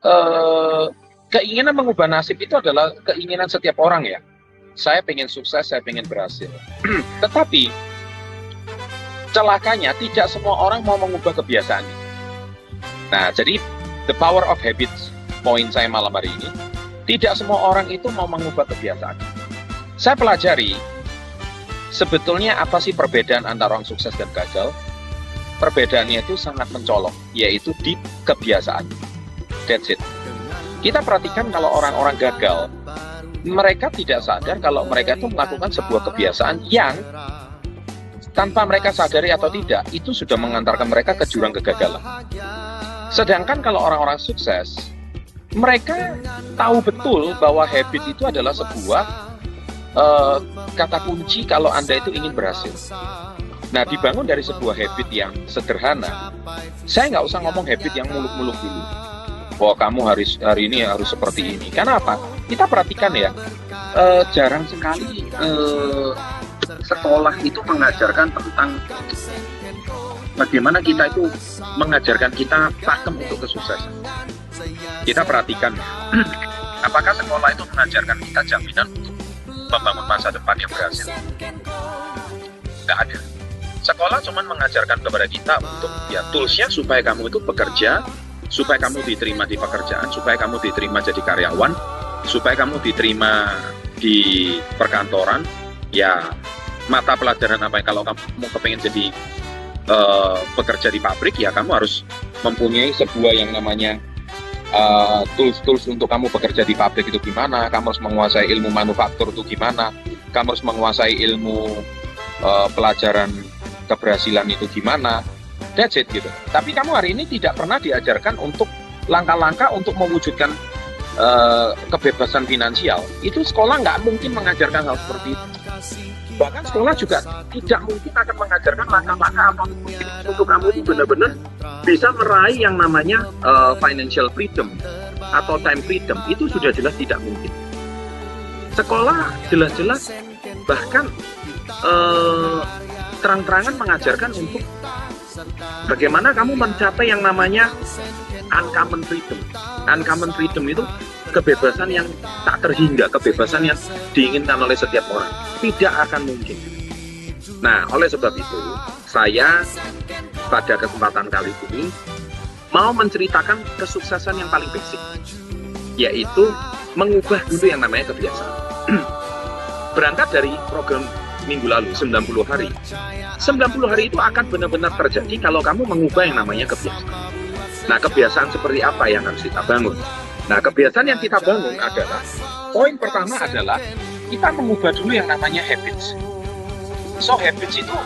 eh, keinginan mengubah nasib itu adalah keinginan setiap orang ya. Saya pengen sukses, saya pengen berhasil. Tetapi celakanya tidak semua orang mau mengubah kebiasaan ini. Nah, jadi the power of habits, poin saya malam hari ini, tidak semua orang itu mau mengubah kebiasaan. Saya pelajari sebetulnya apa sih perbedaan antara orang sukses dan gagal. Perbedaannya itu sangat mencolok, yaitu di kebiasaan. That's it. Kita perhatikan kalau orang-orang gagal, mereka tidak sadar kalau mereka itu melakukan sebuah kebiasaan yang tanpa mereka sadari atau tidak, itu sudah mengantarkan mereka ke jurang kegagalan. Sedangkan kalau orang-orang sukses, mereka tahu betul bahwa habit itu adalah sebuah kata kunci kalau Anda itu ingin berhasil. Nah, dibangun dari sebuah habit yang sederhana. Saya nggak usah ngomong habit yang muluk-muluk dulu. Bahwa kamu hari ini harus seperti ini. Karena apa? Kita perhatikan ya, jarang sekali sekolah itu mengajarkan tentang bagaimana kita itu mengajarkan kita pakem untuk kesuksesan. Kita perhatikan, apakah sekolah itu mengajarkan kita jaminan untuk membangun masa depan yang berhasil? Nggak ada. Sekolah cuma mengajarkan kepada kita untuk ya toolsnya supaya kamu itu bekerja, supaya kamu diterima di pekerjaan, supaya kamu diterima jadi karyawan, supaya kamu diterima di perkantoran. Ya, mata pelajaran apa yang kalau kamu kepengen jadi bekerja di pabrik, ya kamu harus mempunyai sebuah yang namanya tools untuk kamu bekerja di pabrik itu gimana, kamu harus menguasai ilmu manufaktur itu gimana, kamu harus menguasai ilmu pelajaran keberhasilan itu gimana. That's it gitu. Tapi kamu hari ini tidak pernah diajarkan untuk langkah-langkah untuk mewujudkan kebebasan finansial. Itu sekolah nggak mungkin mengajarkan hal seperti itu. Bahkan sekolah juga tidak mungkin akan mengajarkan langkah-langkah apa untuk kamu itu benar-benar bisa meraih yang namanya financial freedom atau time freedom. Itu sudah jelas tidak mungkin. Sekolah jelas-jelas bahkan terang-terangan mengajarkan untuk bagaimana kamu mencapai yang namanya uncommon freedom. Uncommon freedom itu kebebasan yang tak terhingga, kebebasan yang diinginkan oleh setiap orang. Tidak akan mungkin. Nah, oleh sebab itu, saya pada kesempatan kali ini mau menceritakan kesuksesan yang paling basic, yaitu mengubah dulu yang namanya kebiasaan. Berangkat dari program minggu lalu, 90 hari. 90 hari itu akan benar-benar terjadi kalau kamu mengubah yang namanya kebiasaan. Nah, kebiasaan seperti apa yang harus kita bangun? Nah, kebiasaan yang kita bangun adalah, poin pertama adalah kita mengubah dulu yang namanya habits. So, habits itu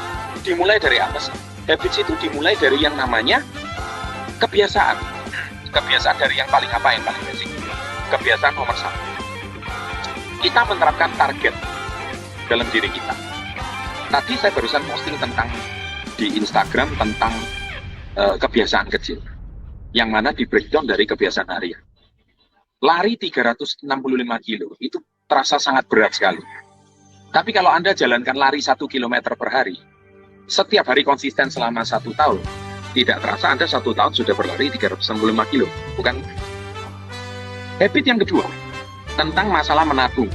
dimulai dari apa sih? Habits itu dimulai dari yang namanya kebiasaan. Kebiasaan dari yang paling apa, yang paling basic. Kebiasaan nomor 1. Kita menerapkan target dalam diri kita. Tadi saya barusan posting tentang di Instagram tentang kebiasaan kecil, yang mana di breakdown dari kebiasaan harian. Lari 365 kilo, itu terasa sangat berat sekali. Tapi kalau Anda jalankan lari 1 km per hari, setiap hari konsisten selama 1 tahun, tidak terasa Anda 1 tahun sudah berlari 365 kilo. Bukan? Habit yang kedua, tentang masalah menabung.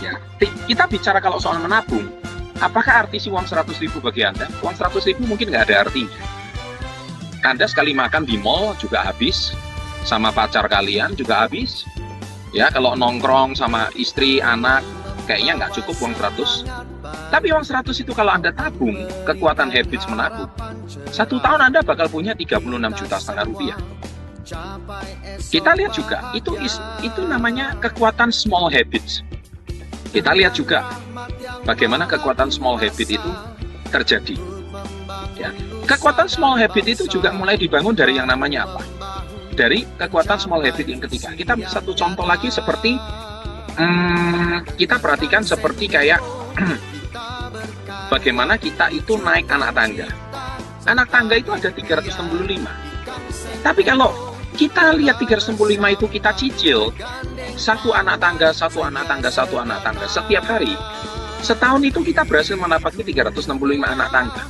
Ya, kita bicara kalau soal menabung, apakah arti si uang 100.000 bagi Anda? Uang 100.000 mungkin nggak ada artinya. Anda sekali makan di mall juga habis, sama pacar kalian juga habis. Ya, kalau nongkrong sama istri, anak, kayaknya nggak cukup uang 100. Tapi uang 100 itu kalau Anda tabung, kekuatan habits menabung, 1 tahun Anda bakal punya 36,5 juta rupiah. Kita lihat juga, itu namanya kekuatan small habits. Kita lihat juga bagaimana kekuatan small habit itu terjadi. Ya. Kekuatan small habit itu juga mulai dibangun dari yang namanya apa? Dari kekuatan small habit yang ketiga. Kita satu contoh lagi seperti kita perhatikan seperti kayak bagaimana kita itu naik anak tangga. Anak tangga itu ada 365. Tapi kalau kita lihat 365 itu kita cicil, satu anak tangga setiap hari, setahun itu kita berhasil mendapatkan 365 anak tangga.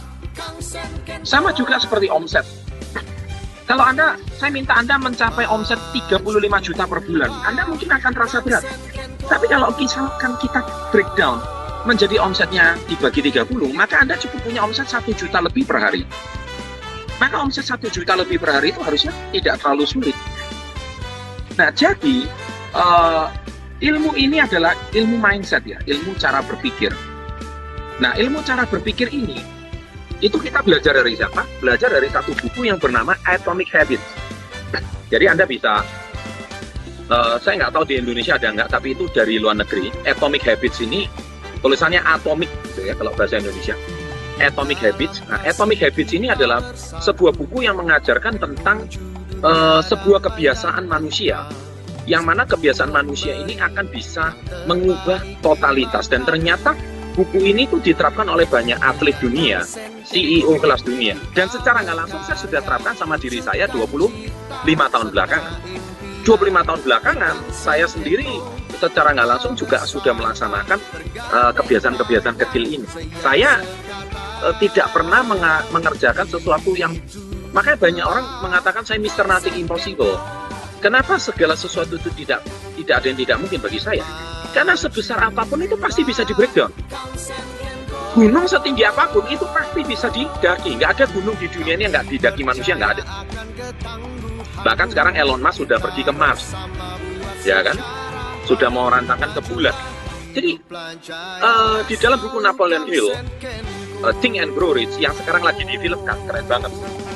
Sama juga seperti omset. Kalau saya minta Anda mencapai omset 35 juta per bulan, Anda mungkin akan terasa berat. Tapi kalau misalkan kita breakdown menjadi omsetnya dibagi 30, maka Anda cukup punya omset 1 juta lebih per hari. Maka omset 1 juta lebih per hari itu harusnya tidak terlalu sulit. Nah, jadi ilmu ini adalah ilmu mindset ya, ilmu cara berpikir. Nah, ilmu cara berpikir ini, itu kita belajar dari siapa? Belajar dari satu buku yang bernama Atomic Habits. Jadi Anda bisa, saya nggak tahu di Indonesia ada nggak, tapi itu dari luar negeri. Atomic Habits ini, tulisannya Atomic gitu ya, kalau bahasa Indonesia. Atomic Habits. Nah, Atomic Habits ini adalah sebuah buku yang mengajarkan tentang sebuah kebiasaan manusia, yang mana kebiasaan manusia ini akan bisa mengubah totalitas. Dan ternyata buku ini tuh diterapkan oleh banyak atlet dunia, CEO kelas dunia. Dan secara nggak langsung saya sudah terapkan sama diri saya 25 tahun belakangan. 25 tahun belakangan, saya sendiri secara nggak langsung juga sudah melaksanakan kebiasaan-kebiasaan kecil ini. Saya tidak pernah mengerjakan sesuatu yang, makanya banyak orang mengatakan saya Mr. Nothing Impossible. Kenapa segala sesuatu itu tidak ada yang tidak mungkin bagi saya? Karena sebesar apapun itu pasti bisa di breakdown. Gunung setinggi apapun itu pasti bisa didaki. Nggak ada gunung di dunia ini yang nggak didaki manusia, nggak ada. Bahkan sekarang Elon Musk sudah pergi ke Mars, ya kan? Sudah mau rantangkan ke bulan. Jadi di dalam buku Napoleon Hill, Think and Grow Rich, yang sekarang lagi difilmkan, keren banget.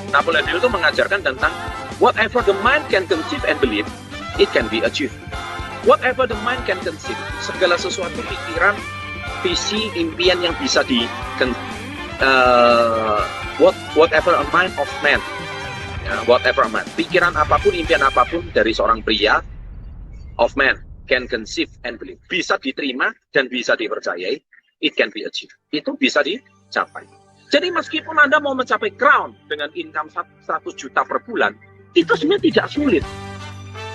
Napoleon Hill itu mengajarkan tentang whatever the mind can conceive and believe, it can be achieved. Whatever the mind can conceive, segala sesuatu pikiran, visi, impian yang bisa whatever a mind of man, whatever a mind, pikiran apapun, impian apapun dari seorang pria of man can conceive and believe, bisa diterima dan bisa dipercayai, it can be achieved. Itu bisa dicapai. Jadi meskipun Anda mau mencapai crown dengan income 100 juta per bulan, itu sebenarnya tidak sulit.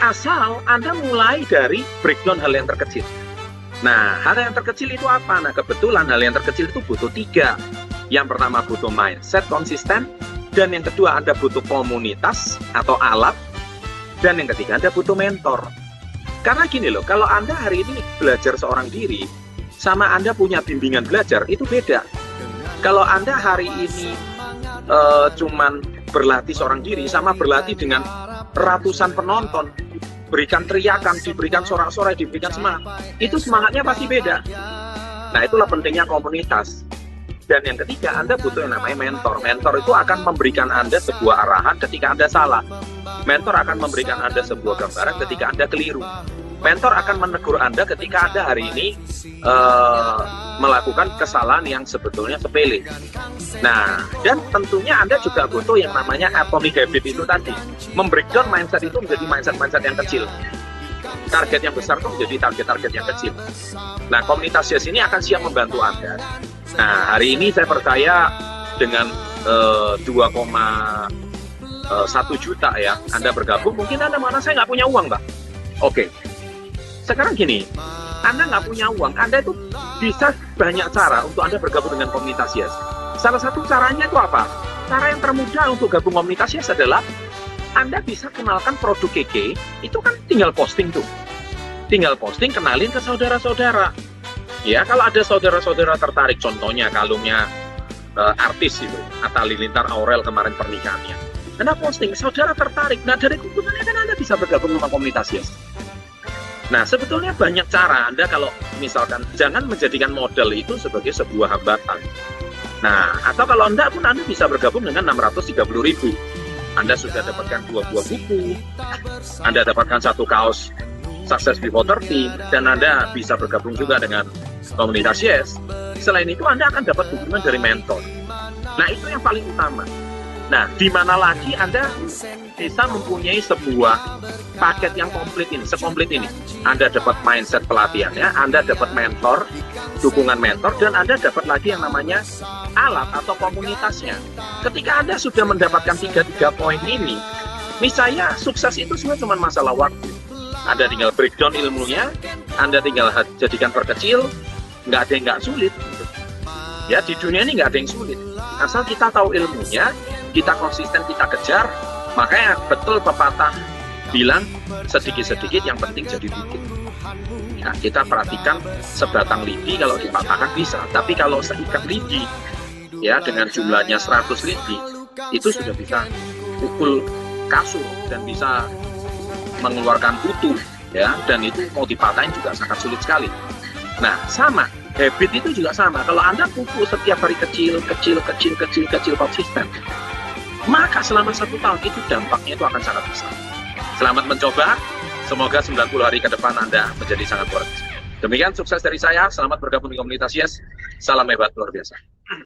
Asal Anda mulai dari breakdown hal yang terkecil. Nah, hal yang terkecil itu apa? Nah, kebetulan hal yang terkecil itu butuh 3. Yang pertama butuh mindset konsisten, dan yang kedua Anda butuh komunitas atau alat, dan yang ketiga Anda butuh mentor. Karena gini loh, kalau Anda hari ini belajar seorang diri, sama Anda punya bimbingan belajar, itu beda. Kalau Anda hari ini cuman berlatih seorang diri, sama berlatih dengan ratusan penonton, berikan teriakan, diberikan sorak-sorai, diberikan semangat, itu semangatnya pasti beda. Nah, itulah pentingnya komunitas. Dan yang ketiga, Anda butuh yang namanya mentor. Mentor itu akan memberikan Anda sebuah arahan ketika Anda salah. Mentor akan memberikan Anda sebuah gambaran ketika Anda keliru. Mentor akan menegur Anda ketika Anda hari ini melakukan kesalahan yang sebetulnya sepele. Nah, dan tentunya Anda juga butuh yang namanya atomic habit itu tadi. Membreakdown mindset itu menjadi mindset-mindset yang kecil. Target yang besar itu menjadi target-target yang kecil. Nah, komunitas Yes ini akan siap membantu Anda. Nah, hari ini saya percaya dengan 2,1 juta ya, Anda bergabung. Mungkin Anda mana saya nggak punya uang, Mbak. Oke. Sekarang gini, Anda nggak punya uang, Anda itu bisa banyak cara untuk Anda bergabung dengan komunitas Yes. Salah satu caranya itu apa? Cara yang termudah untuk gabung komunitas Yes adalah Anda bisa kenalkan produk KK, itu kan tinggal posting tuh. Tinggal posting, kenalin ke saudara-saudara. Ya, kalau ada saudara-saudara tertarik, contohnya kalungnya artis itu, Atta Halilintar Aurel kemarin pernikahannya. Anda posting, saudara tertarik, nah dari keuntungannya kan Anda bisa bergabung sama komunitas Yes. Nah, sebetulnya banyak cara Anda kalau misalkan jangan menjadikan modal itu sebagai sebuah hambatan. Nah, atau kalau enggak pun Anda bisa bergabung dengan 630.000. Anda sudah dapatkan 2 buah buku, Anda dapatkan 1 kaos Success Before 30, dan Anda bisa bergabung juga dengan komunitas Yes. Selain itu, Anda akan dapat dukungan dari mentor. Nah, itu yang paling utama. Nah, di mana lagi Anda bisa mempunyai sebuah paket yang komplit ini, sekomplit ini. Anda dapat mindset pelatihannya, Anda dapat mentor, dukungan mentor, dan Anda dapat lagi yang namanya alat atau komunitasnya. Ketika Anda sudah mendapatkan 3 poin ini, misalnya sukses itu sebenarnya cuma masalah waktu. Anda tinggal breakdown ilmunya, Anda tinggal jadikan perkecil, nggak ada yang nggak sulit. Ya, di dunia ini nggak ada yang sulit. Asal kita tahu ilmunya, kita konsisten, kita kejar, Makanya betul pepatah bilang sedikit-sedikit yang penting jadi bukit. Ya, kita perhatikan sebatang lidi kalau dipatahkan bisa, tapi kalau seikat lidi ya dengan jumlahnya 100 lidi itu sudah bisa pukul kasur dan bisa mengeluarkan kutu ya, dan itu mau dipatahin juga sangat sulit sekali. Nah, sama habit itu juga sama. Kalau Anda pupuk setiap hari kecil konsisten, maka selama 1 tahun itu dampaknya itu akan sangat besar. Selamat mencoba. Semoga 90 hari ke depan Anda menjadi sangat luar biasa. Demikian sukses dari saya. Selamat bergabung di komunitas Yes. Salam hebat luar biasa.